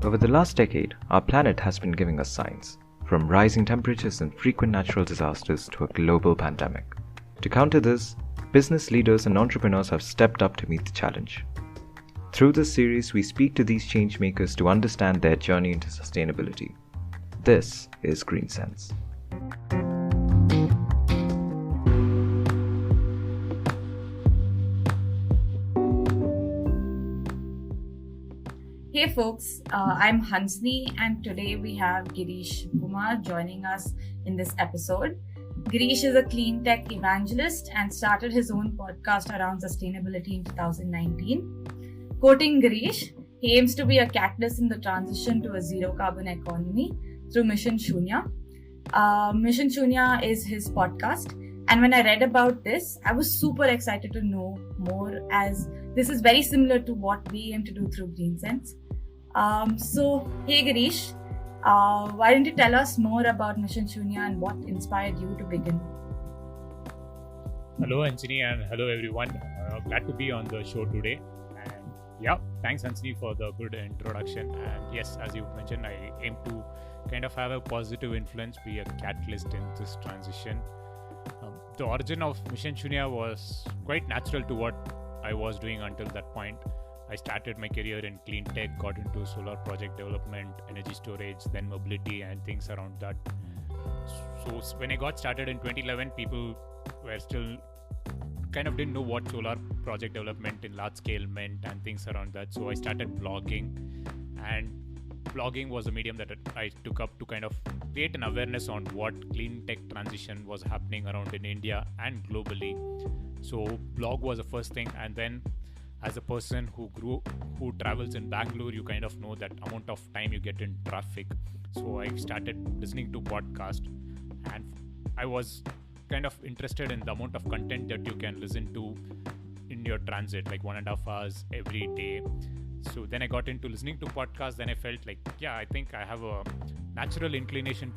Over the last decade, our planet has been giving us signs, from rising temperatures and frequent natural disasters to a global pandemic. To counter this, business leaders and entrepreneurs have stepped up to meet the challenge. Through this series, we speak to these changemakers to understand their journey into sustainability. This is Green Sense. Hey folks, I'm Hansni and today we have Girish Shivakumar joining us in this episode. Girish is a clean tech evangelist and started his own podcast around sustainability in 2019. Quoting Girish, he aims to be a catalyst in the transition to a zero carbon economy through Mission Shunya. Mission Shunya is his podcast, and when I read about this, I was super excited to know more, as this is very similar to what we aim to do through Green Sense. So, hey Girish, why don't you tell us more about Mission Shunya and what inspired you to begin? Hello Hansini and hello everyone. Glad to be on the show today. And yeah, thanks Hansini for the good introduction. And yes, as you mentioned, I aim to kind of have a positive influence, be a catalyst in this transition. The origin of Mission Shunya was quite natural to what I was doing until that point. I started my career in clean tech, got into solar project development, energy storage, then mobility and things around that. So when I got started in 2011, people were still kind of didn't know what solar project development in large scale meant and things around that. So I started blogging, and blogging was a medium that I took up to kind of create an awareness on what clean tech transition was happening around in India and globally. So blog was the first thing, and then as a person who travels in Bangalore, you kind of know that amount of time you get in traffic. So I started listening to podcast, and I was kind of interested in the amount of content that you can listen to in your transit, like 1.5 hours every day. So then I got into listening to podcasts. Then I felt like, yeah, I think I have a natural inclination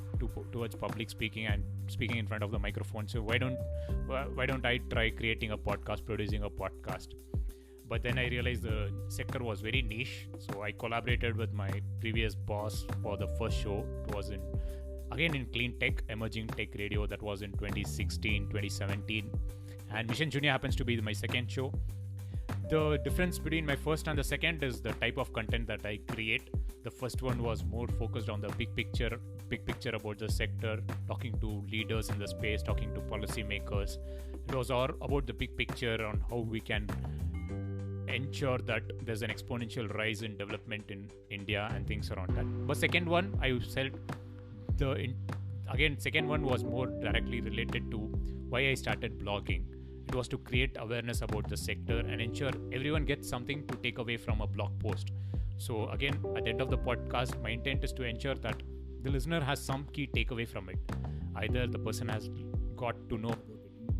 towards public speaking and speaking in front of the microphone. So why don't I try creating a podcast, producing a podcast? But then I realized the sector was very niche. So I collaborated with my previous boss for the first show. It was in clean tech, emerging tech radio. That was in 2016, 2017. And Mission Shunya happens to be my second show. The difference between my first and the second is the type of content that I create. The first one was more focused on the big picture about the sector, talking to leaders in the space, talking to policymakers. It was all about the big picture on how we can ensure that there's an exponential rise in development in India and things around that. But second one, I felt second one was more directly related to why I started blogging. It was to create awareness about the sector and ensure everyone gets something to take away from a blog post. So again, at the end of the podcast, my intent is to ensure that the listener has some key takeaway from it. Either the person has got to know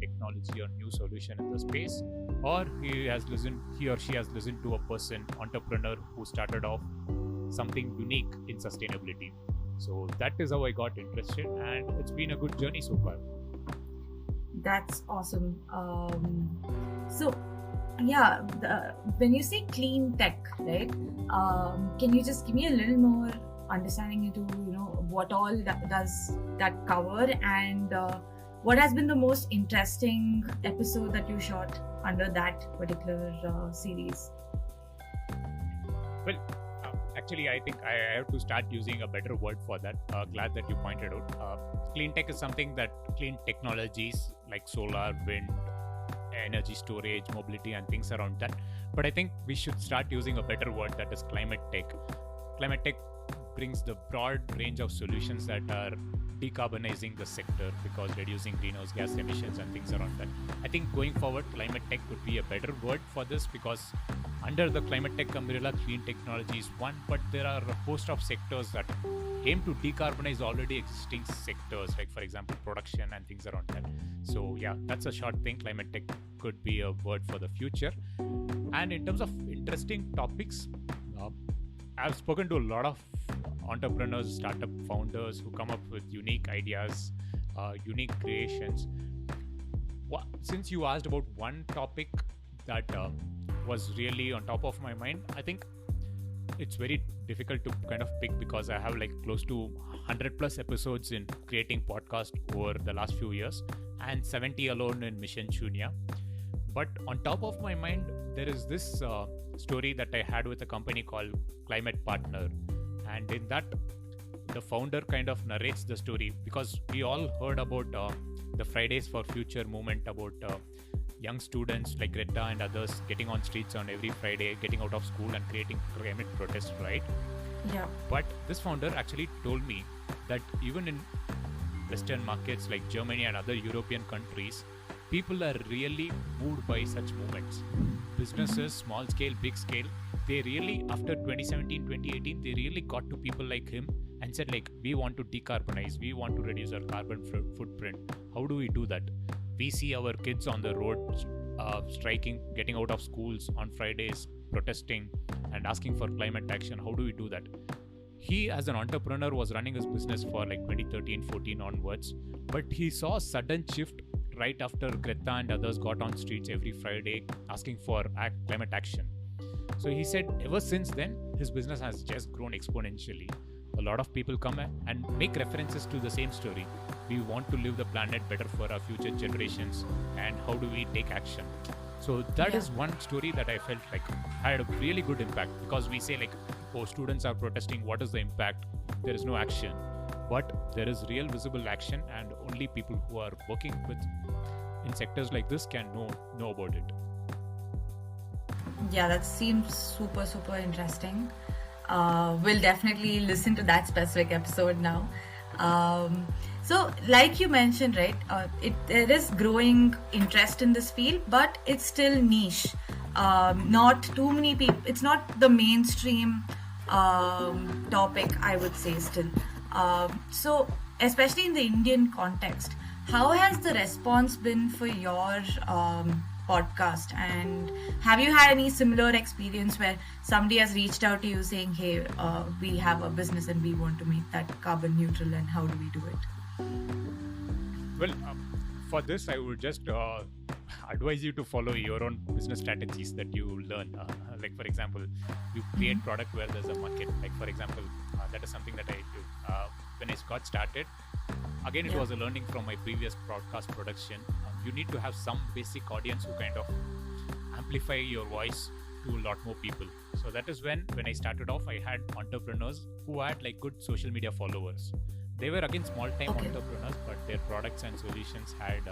technology or new solution in the space, or he or she has listened to a person, entrepreneur, who started off something unique in sustainability. So that is how I got interested, and it's been a good journey so far. That's awesome. When you say clean tech, right? Can you just give me a little more understanding into what all does that cover, and what has been the most interesting episode that you shot under that particular series? Well, actually, I think I have to start using a better word for that. Glad that you pointed out. Clean tech is something that clean technologies like solar, wind, energy storage, mobility, and things around that. But I think we should start using a better word, that is climate tech. Climate tech brings the broad range of solutions that are decarbonizing the sector, because reducing greenhouse gas emissions and things around that. I think going forward, climate tech would be a better word for this, because under the climate tech umbrella, clean technology is one, but there are a host of sectors that aim to decarbonize already existing sectors, like for example production and things around that. So yeah, that's a short thing. Climate tech could be a word for the future. And in terms of interesting topics, I've spoken to a lot of entrepreneurs, startup founders who come up with unique ideas, unique creations. Since you asked about one topic that was really on top of my mind, I think it's very difficult to kind of pick because I have like close to 100 plus episodes in creating podcast over the last few years and 70 alone in Mission Shunya. But on top of my mind, there is this story that I had with a company called Climate Partner. And in that, the founder kind of narrates the story because we all heard about the Fridays for Future movement about young students like Greta and others getting on streets on every Friday, getting out of school and creating climate protests, right? Yeah. But this founder actually told me that even in Western markets like Germany and other European countries, people are really moved by such movements. Businesses, small scale, big scale, they really, after 2017, 2018, they really got to people like him and said like, we want to decarbonize, we want to reduce our carbon footprint. How do we do that? We see our kids on the road striking, getting out of schools on Fridays, protesting and asking for climate action. How do we do that? He, as an entrepreneur, was running his business for like 2013, 14 onwards, but he saw a sudden shift right after Greta and others got on streets every Friday asking for climate action. So he said ever since then, his business has just grown exponentially. A lot of people come and make references to the same story. We want to leave the planet better for our future generations, and how do we take action? So that is one story that I felt like had a really good impact, because we say like, oh, students are protesting, what is the impact? There is no action. But there is real visible action, and only people who are working in sectors like this can know about it. Yeah, that seems super, super interesting. We'll definitely listen to that specific episode now. So, like you mentioned, right, there is growing interest in this field, but it's still niche. Not too many people, it's not the mainstream topic, I would say still. So, especially in the Indian context, how has the response been for your podcast, and have you had any similar experience where somebody has reached out to you saying, hey, we have a business and we want to make that carbon neutral, and how do we do it? Well, for this I would just advise you to follow your own business strategies that you learn. Like for example, you create product where there's a market. Like for example, that is something that I do. When I got started, again it was a learning from my previous broadcast production. You need to have some basic audience who kind of amplify your voice to a lot more people. So that is when I started off, I had entrepreneurs who had like good social media followers. They were again small-time entrepreneurs, but their products and solutions had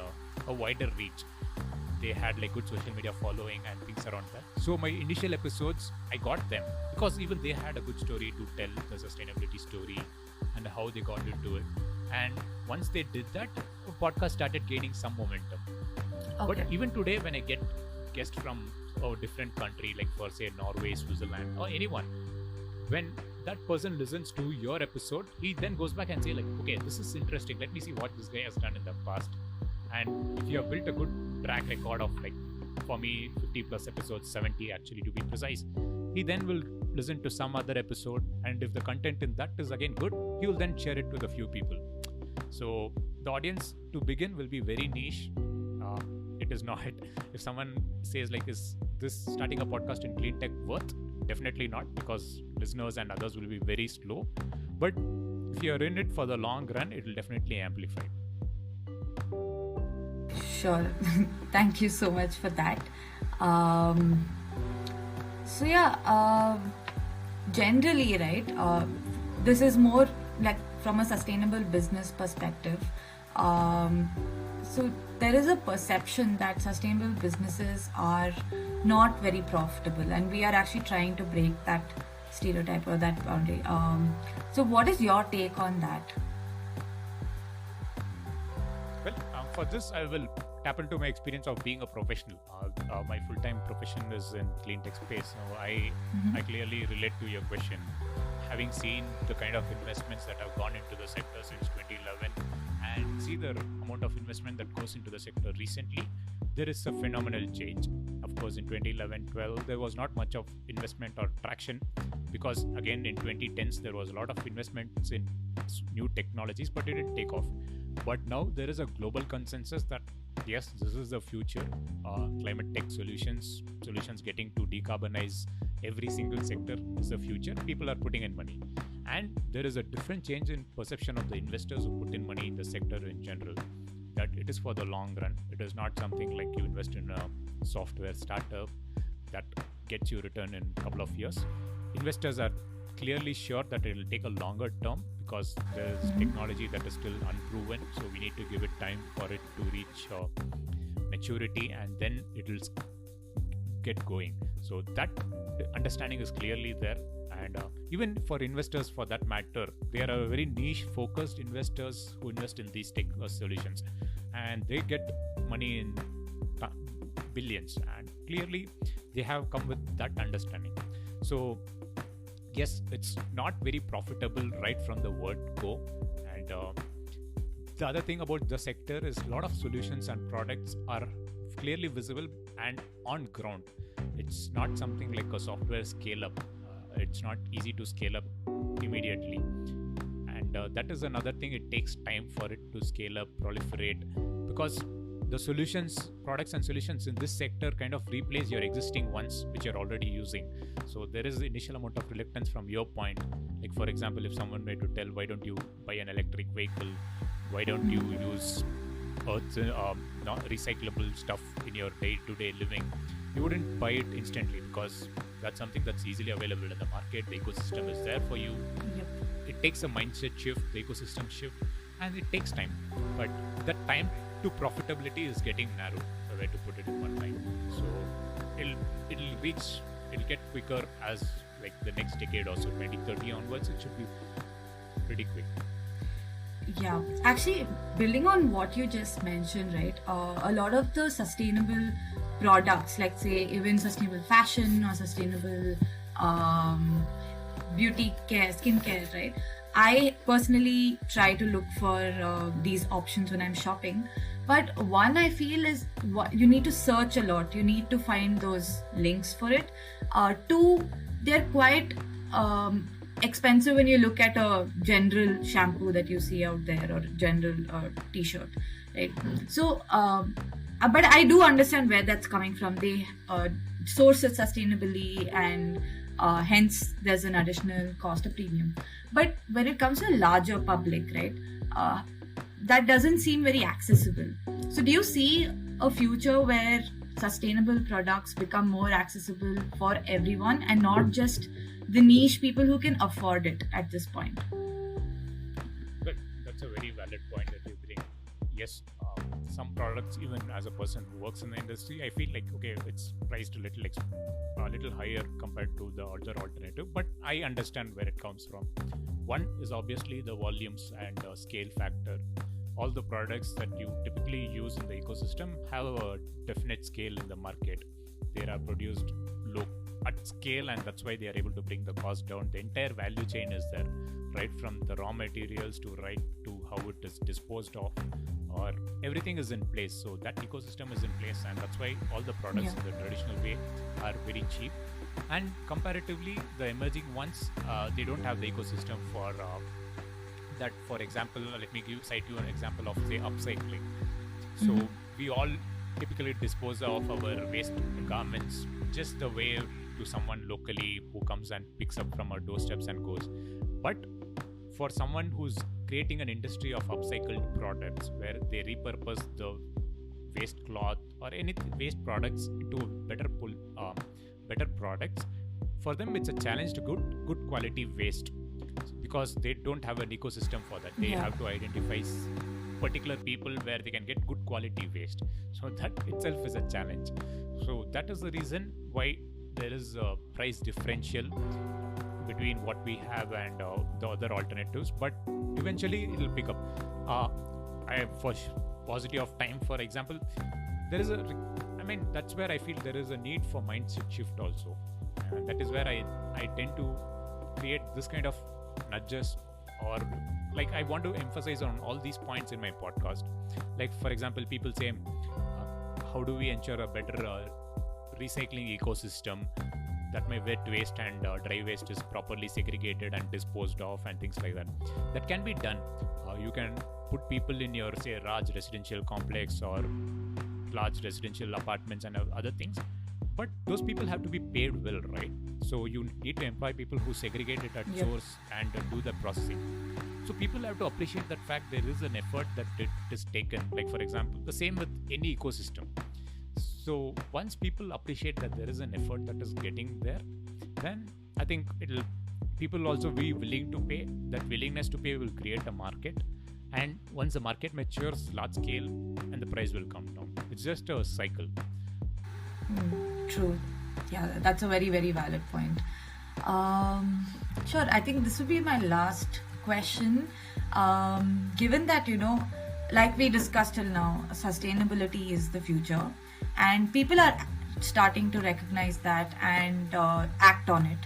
a wider reach. They had like good social media following and things around that. So my initial episodes, I got them because even they had a good story to tell, the sustainability story and how they got into it. And once they did that, the podcast started gaining some momentum. But even today, when I get guests from a different country, like for say Norway, Switzerland, or anyone, when that person listens to your episode, he then goes back and say like, okay, this is interesting. Let me see what this guy has done in the past. And if you have built a good track record of like, for me, 50 plus episodes, 70 actually to be precise, he then will listen to some other episode. And if the content in that is again good, he will then share it with a few people. So the audience to begin will be very niche. It is not. If someone says like, is this starting a podcast in clean tech worth? Definitely not, because listeners and others will be very slow. But if you're in it for the long run, it will definitely amplify. Sure. Thank you so much for that. Generally, right, this is more like from a sustainable business perspective. So there is a perception that sustainable businesses are not very profitable, and we are actually trying to break that stereotype or that boundary. So what is your take on that? Well, for this, I will tap into my experience of being a professional. My full-time profession is in clean tech space, so I clearly relate to your question. Having seen the kind of investments that have gone into the sector since 2011 and see the amount of investment that goes into the sector recently, there is a phenomenal change. Of course, in 2011-12, there was not much of investment or traction because, again, in 2010s, there was a lot of investments in new technologies, but it didn't take off. But now there is a global consensus that yes, this is the future. Climate tech solutions getting to decarbonize every single sector is the future. People are putting in money, and there is a different change in perception of the investors who put in money in the sector in general, that it is for the long run. It is not something like you invest in a software startup that gets you return in a couple of years. Investors are clearly sure that it will take a longer term because there is technology that is still unproven, so we need to give it time for it to reach maturity, and then it will get going. So that understanding is clearly there. And even for investors, for that matter, they are a very niche focused investors who invest in these tech solutions, and they get money in billions, and clearly they have come with that understanding. So yes, it's not very profitable right from the word go. And the other thing about the sector is a lot of solutions and products are clearly visible and on ground. It's not something like a software scale up. It's not easy to scale up immediately, and that is another thing. It takes time for it to scale up, proliferate, because the solutions, products and solutions in this sector kind of replace your existing ones which you're already using. So there is the initial amount of reluctance from your point. Like for example, if someone were to tell, why don't you buy an electric vehicle, why don't you use recyclable stuff in your day-to-day living, you wouldn't buy it instantly, because that's something that's easily available in the market. The ecosystem is there for you. Yep. It takes a mindset shift, the ecosystem shift, and it takes time. But that time to profitability is getting narrow, the way to put it in one line. So it'll get quicker as like the next decade or so, 2030 onwards, it should be pretty quick. Yeah, actually, building on what you just mentioned, right? A lot of the sustainable products, like say even sustainable fashion or sustainable beauty care, skincare, right? I personally try to look for these options when I'm shopping. But one, I feel is you need to search a lot. You need to find those links for it. Two, they're quite expensive when you look at a general shampoo that you see out there or general t-shirt, right? So but I do understand where that's coming from. They source it sustainably, and hence there's an additional cost, a premium. But when it comes to a larger public, right, that doesn't seem very accessible. So do you see a future where sustainable products become more accessible for everyone and not just the niche people who can afford it at this point? That's a very valid point that you bring. Yes, some products, even as a person who works in the industry, I feel like, okay, it's priced a little higher compared to the other alternative, but I understand where it comes from. One is obviously the volumes and scale factor. All the products that you typically use in the ecosystem have a definite scale in the market. They are produced low at scale, and that's why they are able to bring the cost down. The entire value chain is there, right from the raw materials to how it is disposed of, or everything is in place. So that ecosystem is in place, and that's why all the products in the traditional way are very cheap. And comparatively, the emerging ones, they don't have the ecosystem for that. For example, let me cite you an example of, say, upcycling. So we all typically dispose of our waste garments just the way to someone locally who comes and picks up from our doorsteps and goes. But for someone who's creating an industry of upcycled products where they repurpose the waste cloth or any waste products into better products, for them it's a challenge to good quality waste, because they don't have an ecosystem for that. They have to identify particular people where they can get good quality waste. So that itself is a challenge. So that is the reason why there is a price differential between what we have and the other alternatives. But eventually it will pick up. For paucity of time, for example, there is that's where I feel there is a need for mindset shift also. And that is where I tend to create this kind of nudges, or like I want to emphasize on all these points in my podcast. Like for example, people say, how do we ensure a better recycling ecosystem? that my wet waste and dry waste is properly segregated and disposed of and things like that. That can be done. You can put people in your, say, large residential complex or large residential apartments and other things, but those people have to be paid well, right? So you need to employ people who segregate it at source and do the processing. So people have to appreciate that fact there is an effort that it is taken. Like, for example, the same with any ecosystem. So once people appreciate that there is an effort that is getting there, then I think people will also be willing to pay. That willingness to pay will create a market, and once the market matures large scale, and the price will come down. It's just a cycle. True. Yeah, that's a very, very valid point. Sure, I think this would be my last question. Given that, like we discussed till now, sustainability is the future, and people are starting to recognize that and act on it.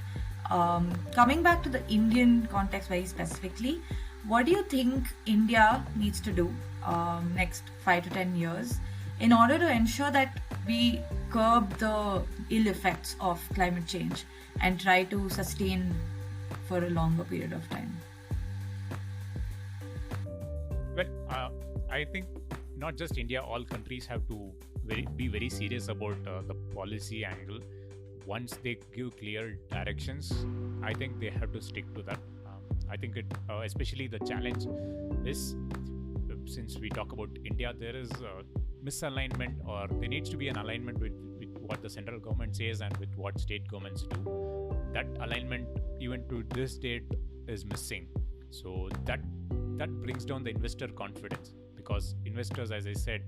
Coming back to the Indian context very specifically, what do you think India needs to do next 5 to 10 years in order to ensure that we curb the ill effects of climate change and try to sustain for a longer period of time? Well, I think not just India, all countries have to be very serious about the policy angle. Once they give clear directions, I think they have to stick to that. I think especially the challenge is, since we talk about India, there is misalignment, or there needs to be an alignment with what the central government says and with what state governments do. That alignment, even to this date, is missing. So that brings down the investor confidence, because investors, as I said,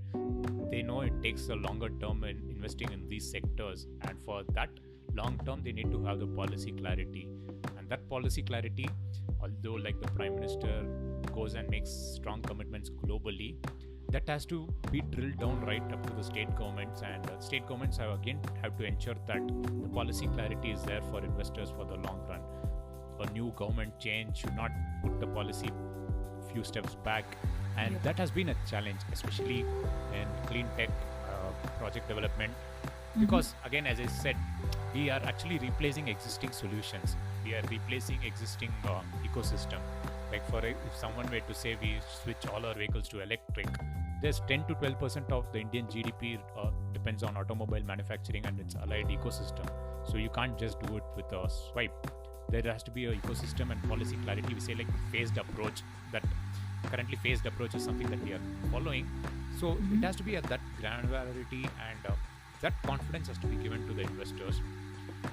they know it takes a longer term in investing in these sectors, and for that long term they need to have the policy clarity. And that policy clarity, although like the Prime Minister goes and makes strong commitments globally, that has to be drilled down right up to the state governments, and state governments have to ensure that the policy clarity is there for investors for the long run. A new government change should not put the policy few steps back, and that has been a challenge, especially in clean tech project development, because again, as I said, we are actually replacing existing solutions. We are replacing existing ecosystem. Like if someone were to say we switch all our vehicles to electric, there's 10 to 12% of the Indian GDP depends on automobile manufacturing and its allied ecosystem. So you can't just do it with a swipe. There has to be an ecosystem and policy clarity. We say like phased approach. That currently phased approach is something that we are following. So it has to be at that granularity, and that confidence has to be given to the investors.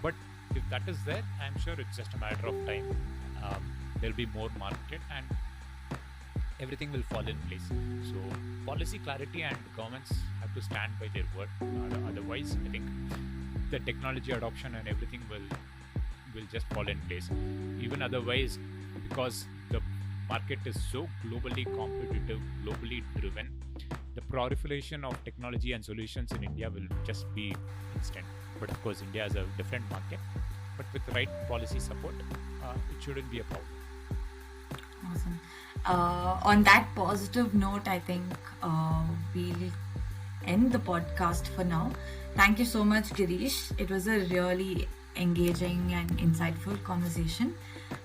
But if that is there, I'm sure it's just a matter of time. There'll be more market and everything will fall in place. So policy clarity, and governments have to stand by their word. Otherwise, I think the technology adoption and everything will just fall in place. Even otherwise, because the market is so globally competitive, globally driven, the proliferation of technology and solutions in India will just be instant. But of course, India is a different market. But with the right policy support, it shouldn't be a problem. Awesome. On that positive note, I think we'll end the podcast for now. Thank you so much, Girish. It was a really engaging and insightful conversation.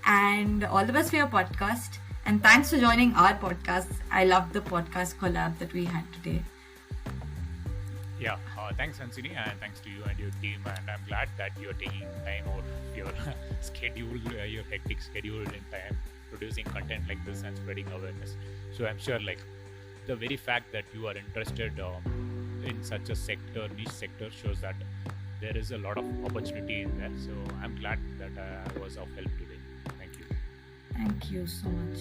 And all the best for your podcast. And thanks for joining our podcast. I love the podcast collab that we had today. Yeah, thanks Hansini, and thanks to you and your team, and I'm glad that you're taking time out of your schedule, your hectic schedule in time producing content like this and spreading awareness. So I'm sure like the very fact that you are interested in such a sector, niche sector, shows that there is a lot of opportunity in there. So I'm glad that I was of help today. Thank you. Thank you so much.